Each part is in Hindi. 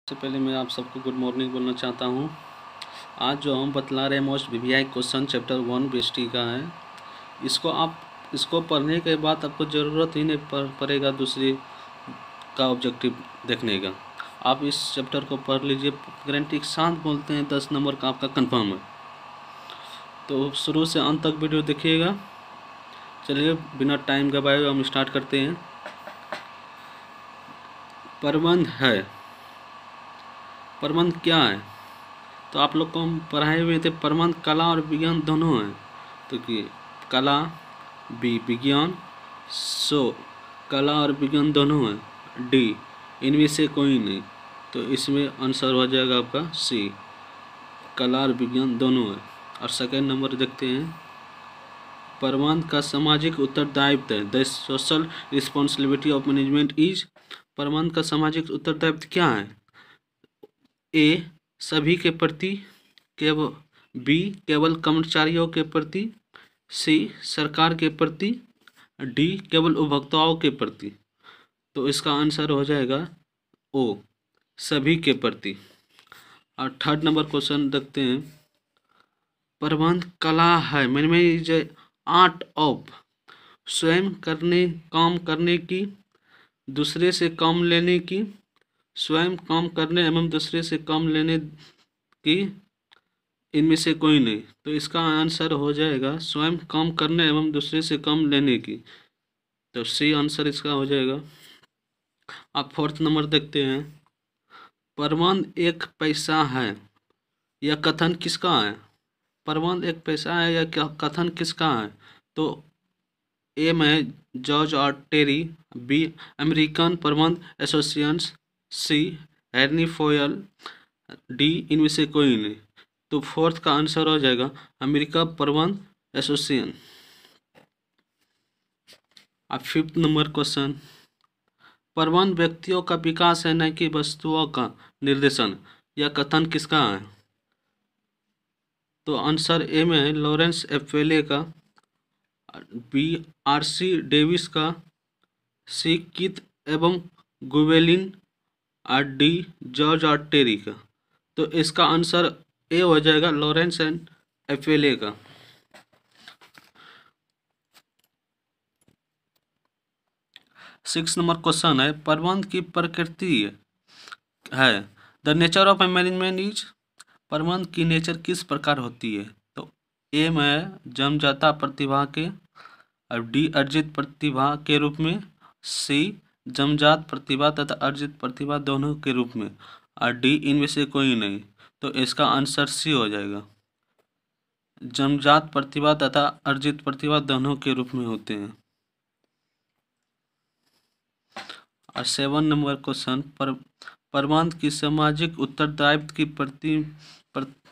सबसे पहले मैं आप सबको गुड मॉर्निंग बोलना चाहता हूँ। आज जो हम बतला रहे हैं most VVI question chapter 1 BST का है। इसको पढ़ने के बाद आपको ज़रूरत ही नहीं पड़ेगा दूसरी का ऑब्जेक्टिव देखने का। आप इस चैप्टर को पढ़ लीजिए, गारंटी के साथ बोलते हैं 10 नंबर का आपका कंफर्म है। तो शुरू से अंत तक वीडियो देखिएगा। चलिए बिना टाइम गवाए हम स्टार्ट करते हैं। प्रबंध है, प्रबंध क्या है? तो आप लोग को हम पढ़ाए हुए थे प्रबंध कला और विज्ञान दोनों हैं। तो कि कला विज्ञान, सो कला और विज्ञान दोनों हैं। डी इनमें से कोई नहीं, तो इसमें आंसर हो जाएगा आपका सी, कला और विज्ञान दोनों है। और सेकेंड नंबर देखते हैं, प्रबंध का सामाजिक उत्तरदायित्व है। The social responsibility of management is. प्रबंध का सामाजिक उत्तरदायित्व क्या है? ए सभी के प्रति, केवल बी केवल कर्मचारियों के प्रति, सी सरकार के प्रति, डी केवल उपभोक्ताओं के प्रति। तो इसका आंसर हो जाएगा ओ, सभी के प्रति। और थर्ड नंबर क्वेश्चन देखते हैं, प्रबंध कला है, मैनेजमेंट इज आर्ट ऑफ। स्वयं काम करने की, दूसरे से काम लेने की, स्वयं काम करने एवं दूसरे से काम लेने की, इनमें से कोई नहीं। तो इसका आंसर हो जाएगा स्वयं काम करने एवं दूसरे से काम लेने की। तो सी आंसर इसका हो जाएगा। अब फोर्थ नंबर देखते हैं, प्रबंध एक पैसा है, यह कथन किसका है? प्रबंध एक पैसा है या क्या कथन किसका है? तो ए में जॉर्ज और टेरी, बी अमेरिकन प्रबंध एसोसिएशन, सी हेनरी फोयल, डी इनमें से कोई नहीं। तो फोर्थ का आंसर हो जाएगा अमेरिका प्रबंध एसोसिएशन। अब फिफ्थ नंबर क्वेश्चन, प्रबंध व्यक्तियों का विकास है न कि वस्तुओं का निर्देशन, यह कथन किसका है? तो आंसर ए में है लॉरेंस एफेले का, बी आरसी डेविस का, सी कीथ एवं गुवेलिन, और डी जॉर्ज और टेरी का। तो इसका आंसर ए हो जाएगा लॉरेंस एंड एफेले का। सिक्स नंबर क्वेश्चन है, प्रबंध की प्रकृति है। The nature of management is. प्रबंध की नेचर किस प्रकार होती है? तो ए में जन्मजाता प्रतिभा के, और डी अर्जित प्रतिभा के रूप में, सी जन्मजात प्रतिभा तथा अर्जित प्रतिभा दोनों के रूप में, और डी इनमें से कोई नहीं। तो इसका आंसर सी हो जाएगा, जन्मजात प्रतिभा तथा अर्जित प्रतिभा दोनों के रूप में होते हैं। और 7 नंबर क्वेश्चन, प्रबंध की सामाजिक उत्तरदायित्व की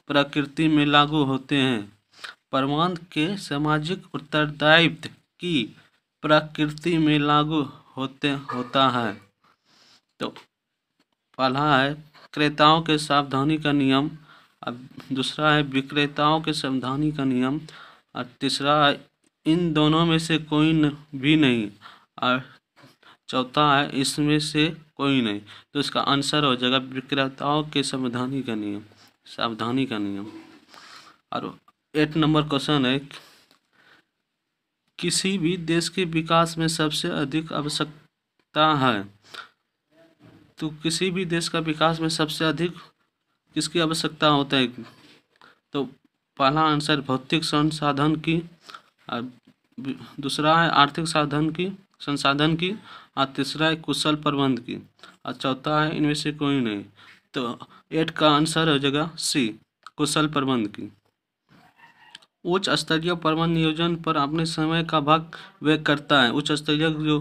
प्रकृति में लागू होते हैं। प्रबंध के सामाजिक उत्तरदायित्व की प्रकृति में लागू होता है। तो पहला है क्रेताओं के सावधानी का नियम, अब दूसरा है विक्रेताओं के सावधानी का नियम, और तीसरा है इन दोनों में से कोई भी नहीं, और चौथा है इसमें से कोई नहीं। तो इसका आंसर हो जाएगा विक्रेताओं के सावधानी का नियम, सावधानी का नियम। और 8 नंबर क्वेश्चन है, किसी भी देश के विकास में सबसे अधिक आवश्यकता है। तो किसी भी देश का विकास में सबसे अधिक किसकी आवश्यकता होता है? तो पहला आंसर भौतिक संसाधन की, और दूसरा है आर्थिक संसाधन की, और तीसरा है कुशल प्रबंध की, और चौथा है इनमें से कोई नहीं। तो 8 का आंसर हो जाएगा सी, कुशल प्रबंध की। उच्च स्तरीय प्रबंध नियोजन पर अपने समय का भाग व्यय करता है। उच्च स्तरीय जो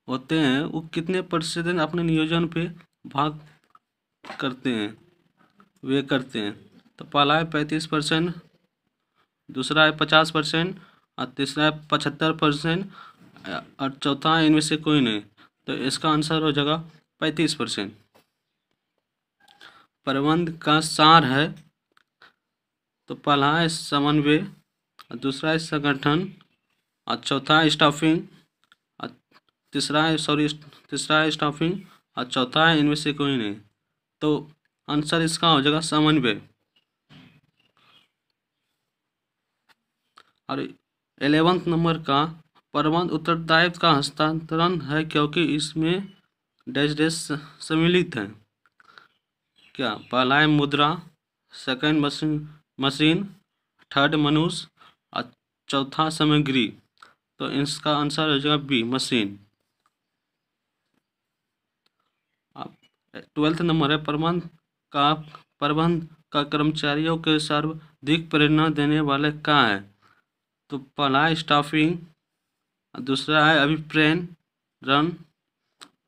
होते हैं वो कितने प्रतिशत अपने नियोजन पे भाग करते हैं, व्यय करते हैं? तो पहला है 35%, दूसरा है 50%, और तीसरा है 75%, और चौथा है इनमें से कोई नहीं। तो इसका आंसर हो जाएगा 35%। प्रबंध का सार है, तो पहला है समन्वय, दूसरा है संगठन, और चौथा है स्टाफिंग, और तीसरा है स्टाफिंग, और चौथा है इनमें से कोई नहीं। तो आंसर इसका हो जाएगा समन्वय। और 11th नंबर का प्रबंध उत्तरदायित्व का हस्तांतरण है क्योंकि इसमें डैश डैश सम्मिलित है। क्या? पहला है मुद्रा, सेकंड मशीन, थर्ड मनुष्य और चौथा सामग्री। तो इसका आंसर हो जाएगा बी, मशीन। अब 12th नंबर है प्रबंध का कर्मचारियों के सर्वाधिक प्रेरणा देने वाले क्या है? तो पहला है स्टाफिंग, दूसरा है अभिप्रेरण,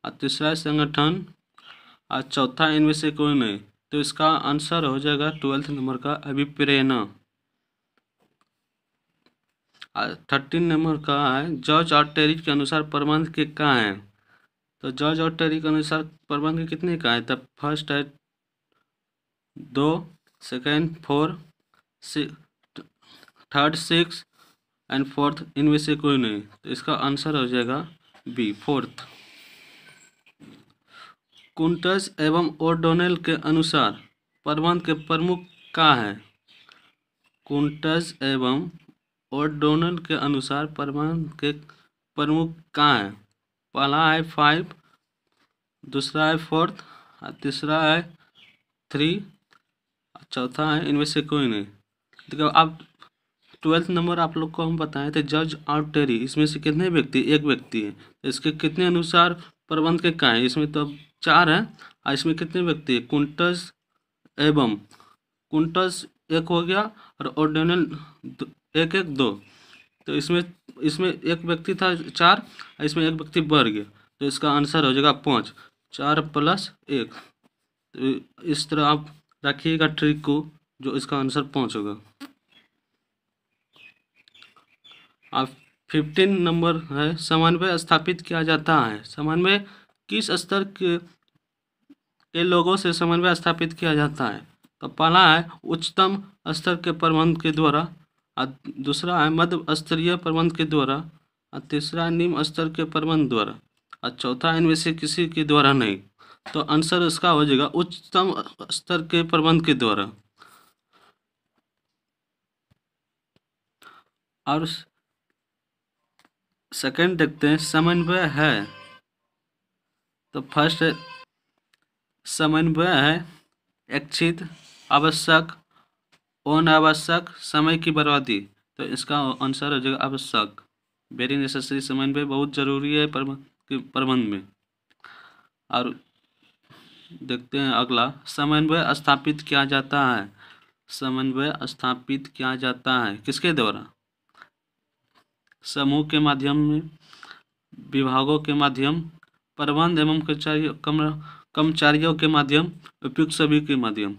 और तीसरा है संगठन, और चौथा इनमें से कोई नहीं। तो इसका आंसर हो जाएगा 12th नंबर का अभिप्रेरणा। 13 नंबर का है जॉर्ज और टेरी के अनुसार प्रबंध के क्या है? तो जॉर्ज और टेरी के अनुसार प्रबंध के कितने का है? तब फर्स्ट है 2, सेकेंड 4, थर्ड 6 एंड फोर्थ इनमें से कोई नहीं। तो इसका आंसर हो जाएगा बी, फोर्थ। कुंटस एवं ओडोनेल के अनुसार प्रबंध के प्रमुख क्या है? कुंटस एवं ओडोनेल के अनुसार प्रबंध के प्रमुख क्या है? पहला है 5, दूसरा है 4, तीसरा है 3, चौथा है इनमें से कोई नहीं। देखो अब 12th नंबर आप लोग को हम बताए थे जॉर्ज और टेरी, इसमें से कितने व्यक्ति? एक व्यक्ति है। इसके कितने अनुसार प्रबंध के क्या है? इसमें तो 4 है, और इसमें कितने व्यक्ति है? कुंटस एक हो गया और ओडोनेल एक 2। तो इसमें एक व्यक्ति था 4, इसमें एक व्यक्ति बढ़ गया। तो इसका आंसर हो जाएगा 5, 4 + 1। तो इस तरह आप रखिएगा ट्रिक को, जो इसका आंसर 5 होगा। अब 15 नंबर है समन्वय स्थापित किया जाता है। समन्वय किस स्तर के लोगों से समन्वय स्थापित किया जाता है? तो पहला है उच्चतम स्तर के प्रबंध के द्वारा, और दूसरा है मध्य स्तरीय प्रबंध के द्वारा, और तीसरा निम्न स्तर के प्रबंध द्वारा, और चौथा इनमें से किसी के द्वारा नहीं। तो आंसर इसका हो जाएगा उच्चतम स्तर के प्रबंध के द्वारा। और सेकंड देखते हैं समन्वय है। तो फर्स्ट समन्वय है इच्छित, आवश्यक, अनावश्यक समय की बर्बादी। तो इसका आंसर हो जाएगा आवश्यक, वेरी नेसेसरी। समन्वय बहुत जरूरी है प्रबंध में। और देखते हैं अगला, समन्वय स्थापित किया जाता है। समन्वय स्थापित किया जाता है किसके द्वारा? समूह के माध्यम में, विभागों के माध्यम, प्रबंध एवं कर्मचारियों के माध्यम, उपयुक्त सभी के माध्यम।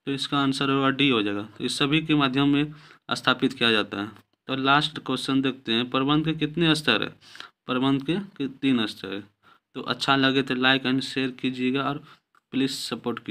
तो इसका आंसर होगा डी हो जाएगा। तो इस सभी के माध्यम में स्थापित किया जाता है। तो लास्ट क्वेश्चन देखते हैं, प्रबंध के कितने स्तर है? प्रबंध के 3 स्तर है। तो अच्छा लगे तो लाइक एंड शेयर कीजिएगा और प्लीज़ सपोर्ट कीजिए।